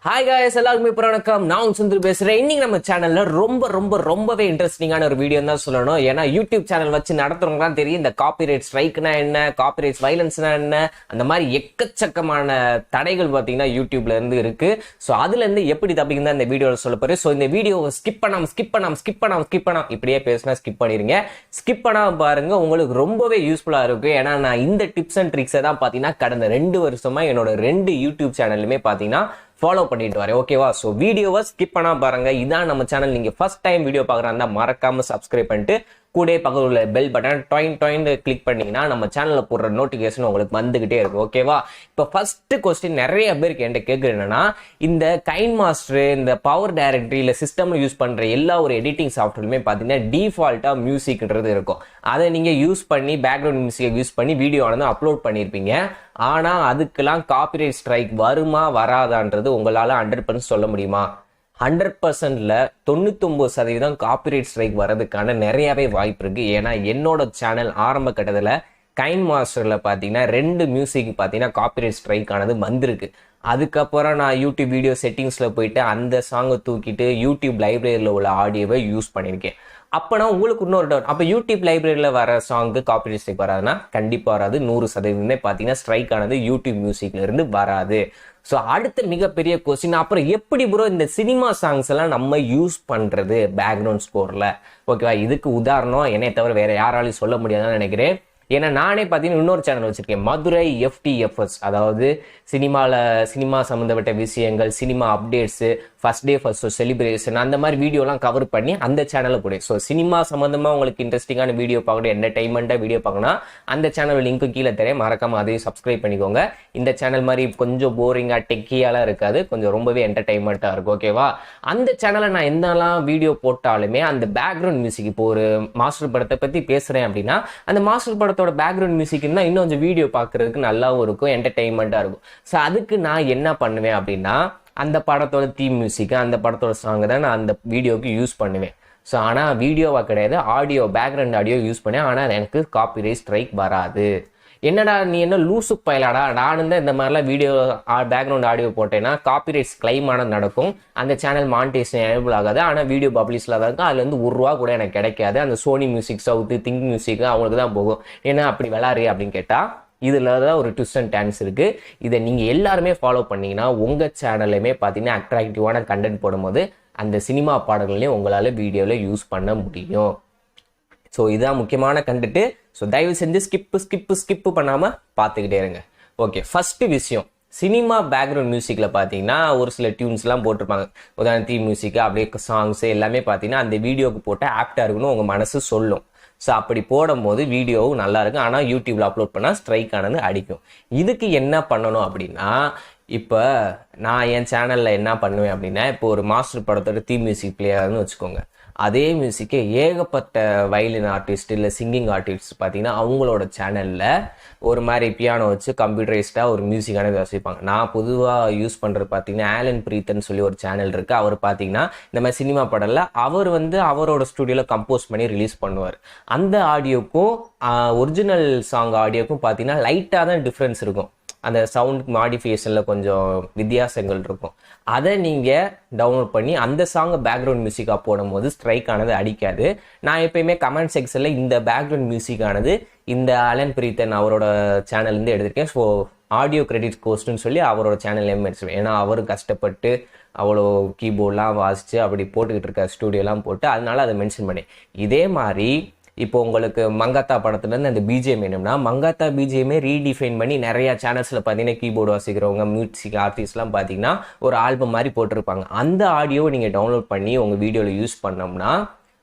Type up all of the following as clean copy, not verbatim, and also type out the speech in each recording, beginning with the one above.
Hi guys, எல்லாருக்குமே வணக்கம். நான் சுந்தர் பேசுறேன். இன்னைக்கு நம்ம சேனல்ல ரொம்பவே இன்ட்ரெஸ்டிங்கான ஒரு வீடியோ தான் சொல்லணும். ஏன்னா யூடியூப் சேனல் வச்சு நடத்துறவங்க தான் தெரியும் இந்த காப்பிரைட் ஸ்ட்ரைக்னா என்ன, காப்பிரைட் வைலன்ஸ்னா என்ன, அந்த மாதிரி எக்கச்சக்கமான தடைகள் பார்த்தீங்கன்னா யூடியூப்ல இருந்து இருக்கு. ஸோ அதுல இருந்து எப்படி தப்பிக்கும் தான் இந்த வீடியோவில் சொல்ல போறேன். ஸோ இந்த வீடியோவை ஸ்கிப் பண்ணாம இப்படியே பேசினா ஸ்கிப் பண்ணிருங்க. ஸ்கிப் பண்ணாம பாருங்க, உங்களுக்கு ரொம்பவே யூஸ்ஃபுல்லா இருக்கும். ஏன்னா நான் இந்த டிப்ஸ் அண்ட் ட்ரிக்ஸை தான் பார்த்தீங்கன்னா கடந்த 2 வருஷமா என்னோட 2 யூடியூப் சேனல்லுமே பார்த்தீங்கன்னா ஃபாலோ பண்ணிட்டு வரேன். ஓகேவா? ஸோ வீடியோவை ஸ்கிப் பண்ணா பாருங்க. இதான் நம்ம சேனல். நீங்க ஃபர்ஸ்ட் டைம் வீடியோ பார்க்குறாங்க மறக்காம சப்ஸ்கிரைப் பண்ணிட்டு கூட பக்கத்தில் உள்ள பெல் பட்டன் டாயின் கிளிக் பண்ணீங்கன்னா நம்ம சேனல்ல போடுற நோட்டிபிகேஷன் உங்களுக்கு வந்துகிட்டே இருக்கும். ஓகேவா? இப்போ ஃபர்ஸ்ட் கொஸ்டின் நிறைய பேருக்கு என்கிட்ட கேட்குறது என்னன்னா, இந்த கைன் மாஸ்டர், இந்த பவர் டைரக்டரி இல்லை சிஸ்டம்ல யூஸ் பண்ற எல்லா ஒரு எடிட்டிங் சாஃப்ட்வேருமே பார்த்தீங்கன்னா டிஃபால்ட்டா மியூசிக்ன்றது இருக்கும். அதை நீங்க யூஸ் பண்ணி பேக்ரவுண்ட் மியூசிக்கை யூஸ் பண்ணி வீடியோ வந்து அப்லோட் பண்ணியிருப்பீங்க. ஆனா அதுக்கெல்லாம் காப்பிரைட் ஸ்ட்ரைக் வருமா வராதான்றது உங்களால 100% சொல்ல முடியுமா? 100%ல 99% காப்பிரைட் ஸ்ட்ரைக் வர்றதுக்கான நிறையவே வாய்ப்பு இருக்கு. ஏன்னா என்னோட சேனல் ஆரம்ப கட்டத்துல கைன் மாஸ்டர்ல பாத்தீங்கன்னா 2 மியூசிக் பாத்தீங்கன்னா காப்பிரைட் ஸ்ட்ரைக் ஆனது வந்திருக்கு. அதுக்கப்புறம் நான் யூடியூப் வீடியோ செட்டிங்ஸ்ல போயிட்டு அந்த சாங்கை தூக்கிட்டு யூடியூப் லைப்ரரியில உள்ள ஆடியோவை யூஸ் பண்ணியிருக்கேன். அப்பனா உங்களுக்கு இன்னொரு டவுட், அப்ப யூடியூப் லைப்ரரியில வர சாங்கு காப்பிரைட் ஸ்ட்ரைக் வராதுன்னா கண்டிப்பா வராது. 100% பாத்தீங்கன்னா ஸ்ட்ரைக் ஆனது யூடியூப் மியூசிக்ல இருந்து வராது. ஸோ அடுத்த மிகப்பெரிய கொஸ்டின், அப்புறம் எப்படி ப்ரோ இந்த சினிமா சாங்ஸ் எல்லாம் நம்ம யூஸ் பண்றது பேக்ரவுண்ட் ஸ்கோர்ல? ஓகேவா? இதுக்கு உதாரணம் என்னை தவிர வேற யாராலையும் சொல்ல முடியாதுன்னு நினைக்கிறேன். ஏன்னா நானே பார்த்தீங்கன்னா இன்னொரு சேனல் வச்சிருக்கேன், மதுரை FDFS. அதாவது சினிமா சம்மந்தப்பட்ட விஷயங்கள், cinema updates, first day first show celebration, அந்த மாதிரி வீடியோலாம் கவர் பண்ணி அந்த சேனலில் போடு. ஸோ சினிமா சம்மந்தமாக உங்களுக்கு இன்ட்ரெஸ்டிங்கான வீடியோ பார்க்கணும், என்டர்டைன்மெண்ட்டாக வீடியோ பார்க்கணும், அந்த சேனல் லிங்க்கு கீழே தரேன், மறக்காம அதையும் சப்ஸ்கிரைப் பண்ணிக்கோங்க. இந்த சேனல் மாதிரி கொஞ்சம் போரிங்காக டெக்கியாலாம் இருக்காது, கொஞ்சம் ரொம்பவே என்டர்டைன்மெண்ட்டாக இருக்கும். ஓகேவா? அந்த சேனலை நான் என்னெல்லாம் வீடியோ போட்டாலுமே அந்த பேக்ரவுண்ட் மியூசிக், இப்போ ஒரு மாஸ்டர் படத்தை பற்றி பேசுகிறேன் அப்படின்னா அந்த மாஸ்டர் படத்தோட பேக்ரவுண்ட் மியூசிக் இருந்தால் இன்னும் கொஞ்சம் வீடியோ பார்க்கறதுக்கு நல்லாவும் இருக்கும், என்டர்டைன்மெண்ட்டாக இருக்கும். ஸோ அதுக்கு நான் என்ன பண்ணுவேன் அப்படின்னா, அந்த படத்தோட தீம் மியூசிக், அந்த படத்தோட சாங் தான் நான் அந்த வீடியோக்கு யூஸ் பண்ணுவேன். ஸோ ஆனால் வீடியோவாக கிடையாது, ஆடியோ, பேக்ரவுண்ட் ஆடியோ யூஸ் பண்ணேன். ஆனால் எனக்கு காப்பிரைட் ஸ்ட்ரைக் வராது. என்னடா நீ என்ன லூசு பயலாடா, நானும் தான் இந்த மாதிரிலாம் வீடியோ பேக்ரவுண்ட் ஆடியோ போட்டேன்னா காப்பிரைட்ஸ் கிளைம் ஆனது நடக்கும், அந்த சேனல் மானிடைசேஷன் எனேபிள் ஆகாது, ஆனால் வீடியோ பப்ளிஷ்ல தான் இருக்கும், அதுலேருந்து ₹1 கூட எனக்கு கிடைக்காது. அந்த Sony Music, south, Think Music அவங்களுக்கு தான் போகும். ஏன்னா அப்படி விளாட்றியா அப்படின்னு கேட்டால் இதில் தான் ஒரு ட்விஸ்ட் அண்ட் டர்ன்ஸ் இருக்குது. இதை நீங்கள் எல்லாருமே ஃபாலோ பண்ணிங்கன்னா உங்கள் சேனல்லையுமே பார்த்தீங்கன்னா அட்ராக்டிவான கண்டென்ட் போடும்போது அந்த சினிமா பாடல்களையும் உங்களால் வீடியோவில் யூஸ் பண்ண முடியும். ஸோ இதுதான் முக்கியமான கண்டென்ட்டு. ஸோ தயவு செஞ்சு ஸ்கிப்பு பண்ணாமல் பார்த்துக்கிட்டே இருங்க. ஓகே, ஃபஸ்ட்டு விஷயம், சினிமா பேக்ரவுண்ட் மியூசிக்கில் பார்த்தீங்கன்னா ஒரு சில டியூன்ஸ்லாம் போட்டிருப்பாங்க. உதாரணத்துக்கு மியூசிக்கு அப்படியே சாங்ஸு எல்லாமே பார்த்தீங்கன்னா அந்த வீடியோவுக்கு போட்டால் ஆப்டாக இருக்குன்னு உங்கள் மனசு சொல்லும். ஸோ அப்படி போடும்போது வீடியோவும் நல்லா இருக்கும், ஆனால் யூடியூப்ல அப்லோட் பண்ணால் ஸ்ட்ரைக் ஆனது அடிக்கும். இதுக்கு என்ன பண்ணணும் அப்படின்னா, இப்போ நான் என் சேனலில் என்ன பண்ணுவேன் அப்படின்னா, இப்போ ஒரு மாஸ்டர் படத்தோட தீம் மியூசிக் பிளேயர்னு வச்சுக்கோங்க. அதே மியூசிக்கே ஏகப்பட்ட வயலின் ஆர்டிஸ்ட் இல்லை சிங்கிங் ஆர்டிஸ்ட் பார்த்தீங்கன்னா அவங்களோட சேனலில் ஒரு மாதிரி பியானோ வச்சு கம்ப்யூட்டரைஸ்டாக ஒரு மியூசிக்கானது வச்சுப்பாங்க. நான் பொதுவாக யூஸ் பண்ணுறது பார்த்தீங்கன்னா ஆலன் பிரீத்தன் சொல்லி ஒரு சேனல் இருக்குது. அவர் பார்த்தீங்கன்னா இந்த மாதிரி சினிமா படம்ல அவர் அவரோட ஸ்டுடியோவில் கம்போஸ் பண்ணி ரிலீஸ் பண்ணுவார். அந்த ஆடியோக்கும் ஒரிஜினல் சாங் ஆடியோக்கும் பார்த்தீங்கன்னா லைட்டாக தான் டிஃப்ரென்ஸ் இருக்கும், அந்த சவுண்ட் மாடிஃபிகேஷனில் கொஞ்சம் வித்தியாசங்கள் இருக்கும். அதை நீங்கள் டவுன்லோட் பண்ணி அந்த சாங்கை பேக்ரவுண்ட் மியூசிக்காக போடும்போது ஸ்ட்ரைக் ஆனது அடிக்காது. நான் எப்பயுமே கமெண்ட் செக்ஷனில் இந்த பேக்ரவுண்ட் மியூசிக்கானது இந்த அலன் பிரீத்தன் அவரோட சேனல்லேருந்து எடுத்திருக்கேன். ஸோ ஆடியோ கிரெடிட் கோஸ்ட்னு சொல்லி அவரோட சேனல்லேயும் எடுத்துருவேன். ஏன்னா அவர் கஷ்டப்பட்டு அவ்வளோ கீபோர்ட்லாம் வாசித்து அப்படி போட்டுக்கிட்டு இருக்க ஸ்டூடியோலாம் போட்டு, அதனால அதை மென்ஷன் பண்ணேன். இதே மாதிரி இப்போ உங்களுக்கு மங்காத்தா படத்துலேருந்து அந்த பிஜிஎம் வேணும்னா மங்காத்தா பிஜிஎம்மே ரீடிஃபைன் பண்ணி நிறையா சேனல்ஸில் பார்த்தீங்கன்னா கீபோர்டு வாசிக்கிறவங்க, மியூசிக் ஆர்டிஸ்ட்லாம் பார்த்தீங்கன்னா ஒரு ஆல்பம் மாதிரி போட்டிருப்பாங்க. அந்த ஆடியோவை நீங்கள் டவுன்லோட் பண்ணி உங்கள் வீடியோவில் யூஸ் பண்ணோம்னா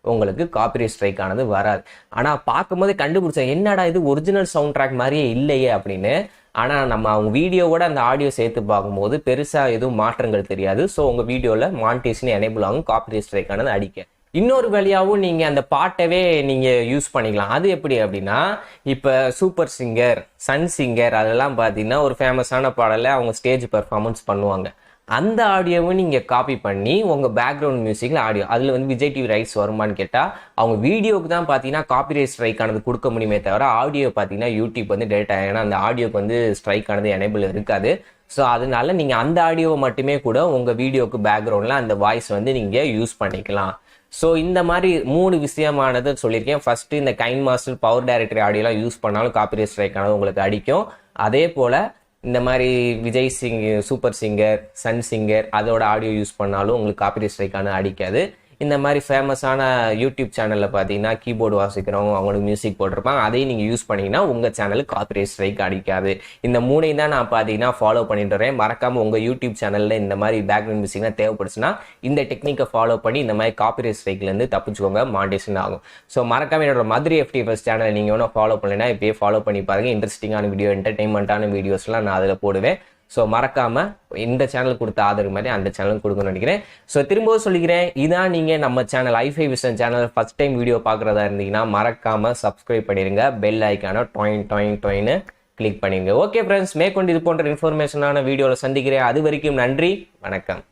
உங்களுக்கு காப்பிரைட் ஸ்ட்ரைக் ஆனது வராது. ஆனால் பார்க்கும்போதே கண்டுபிடிச்சேன், என்னடா இது ஒரிஜினல் சவுண்ட் ட்ராக் மாதிரியே இல்லையே அப்படின்னு. ஆனால் நம்ம அவங்க வீடியோவோட அந்த ஆடியோ சேர்த்து பார்க்கும்போது பெருசாக எதுவும் மாற்றங்கள் தெரியாது. ஸோ உங்கள் வீடியோவில் மானிடைசேஷன் எனேபிள் ஆகும், காப்பிரைட் ஸ்ட்ரைக் ஆனது அடிக்க. இன்னொரு வழியாகவும் நீங்கள் அந்த பாட்டவே நீங்கள் யூஸ் பண்ணிக்கலாம். அது எப்படி அப்படின்னா, இப்போ சூப்பர் சிங்கர், சன் சிங்கர் அதெல்லாம் பார்த்தீங்கன்னா ஒரு ஃபேமஸான பாடலை அவங்க ஸ்டேஜ் பெர்ஃபார்மன்ஸ் பண்ணுவாங்க. அந்த ஆடியோவை நீங்கள் காப்பி பண்ணி உங்கள் பேக்ரவுண்ட் மியூசிக்கில் ஆடியோ அதில் வந்து விஜய் டிவி ரைட்ஸ் வருமானு கேட்டால் அவங்க வீடியோவுக்கு தான் பார்த்தீங்கன்னா காப்பிரைட் ஸ்ட்ரைக் ஆனது கொடுக்க முடியுமே தவிர ஆடியோ பார்த்தீங்கன்னா யூடியூப் வந்து டேட்டா, ஏன்னா அந்த ஆடியோக்கு வந்து ஸ்ட்ரைக் ஆனது எனேபிள் இருக்காது. ஸோ அதனால நீங்கள் அந்த ஆடியோவை மட்டுமே கூட உங்கள் வீடியோக்கு பேக்ரவுண்டில் அந்த வாய்ஸ் வந்து நீங்கள் யூஸ் பண்ணிக்கலாம். ஸோ இந்த மாதிரி 3 விஷயமானது சொல்லியிருக்கேன். ஃபர்ஸ்ட் இந்த கைன் மாஸ்டர் பவர் டைரக்டரி ஆடியோலாம் யூஸ் பண்ணாலும் காப்பிரைட் ஸ்ட்ரைக் ஆனது உங்களுக்கு அடிக்கும். அதே போல் இந்த மாதிரி Vijay super singer, Sun singer அதோட ஆடியோ யூஸ் பண்ணாலும் உங்களுக்கு காப்பிரைட் ஸ்ட்ரைக் ஆனது அடிக்காது. இந்த மாதிரி ஃபேமஸான யூடியூப் சேனலில் பார்த்தீங்கன்னா கீபோர்டு வாசிக்கிறவங்க அவங்களுக்கு மியூசிக் போட்டிருப்பாங்க, அதையும் நீங்கள் யூஸ் பண்ணிங்கன்னா உங்கள் சேனலுக்கு காப்பிரைட் ஸ்ட்ரைக் அடிக்காது. இந்த 3ஐயும் தான் நான் பார்த்தீங்கன்னா ஃபாலோ பண்ணிட்டு வரேன். மறக்காமல் உங்கள் யூடியூப் சேனலில் இந்த மாதிரி பேக்ரவுண்ட் மியூசிக்லாம் தேவைப்படுச்சுன்னா இந்த டெக்னிக்கை ஃபாலோ பண்ணி இந்த மாதிரி காப்பிரைட் ஸ்ட்ரைக்லேருந்து தப்பிச்சுக்கோங்க, மானிட்டேஷன் ஆகும். ஸோ மறக்காமல் என்னோட மதுரை FDFS சேனலை நீங்கள் ஒன்றும் ஃபாலோ பண்ணலைன்னா இப்போயே ஃபாலோ பண்ணி பாருங்கள். இன்ட்ரெஸ்டிங்கான வீடியோ, என்டர்டைன்மெண்ட்டான வீடியோஸ்லாம் நான் அதில் போடுவேன். ஸோ மறக்காமல் இந்த சேனல் கொடுத்த ஆதரவு மாதிரி அந்த சேனல் கொடுக்கணும்னு நினைக்கிறேன். ஸோ திரும்பவும் சொல்லிக்கிறேன், இதான் நீங்கள் நம்ம channel i5 Vision channel first time video பார்க்குறதா இருந்தீங்கன்னா மறக்காமல் சப்ஸ்கிரைப் பண்ணிடுங்க. பெல் ஐக்கான டொயின்னு கிளிக் பண்ணிடுங்க. ஓகே ஃப்ரெண்ட்ஸ், மேற்கொண்டு இது போன்ற இன்ஃபர்மேஷனான வீடியோவில் சந்திக்கிறேன். அது வரைக்கும் நன்றி, வணக்கம்.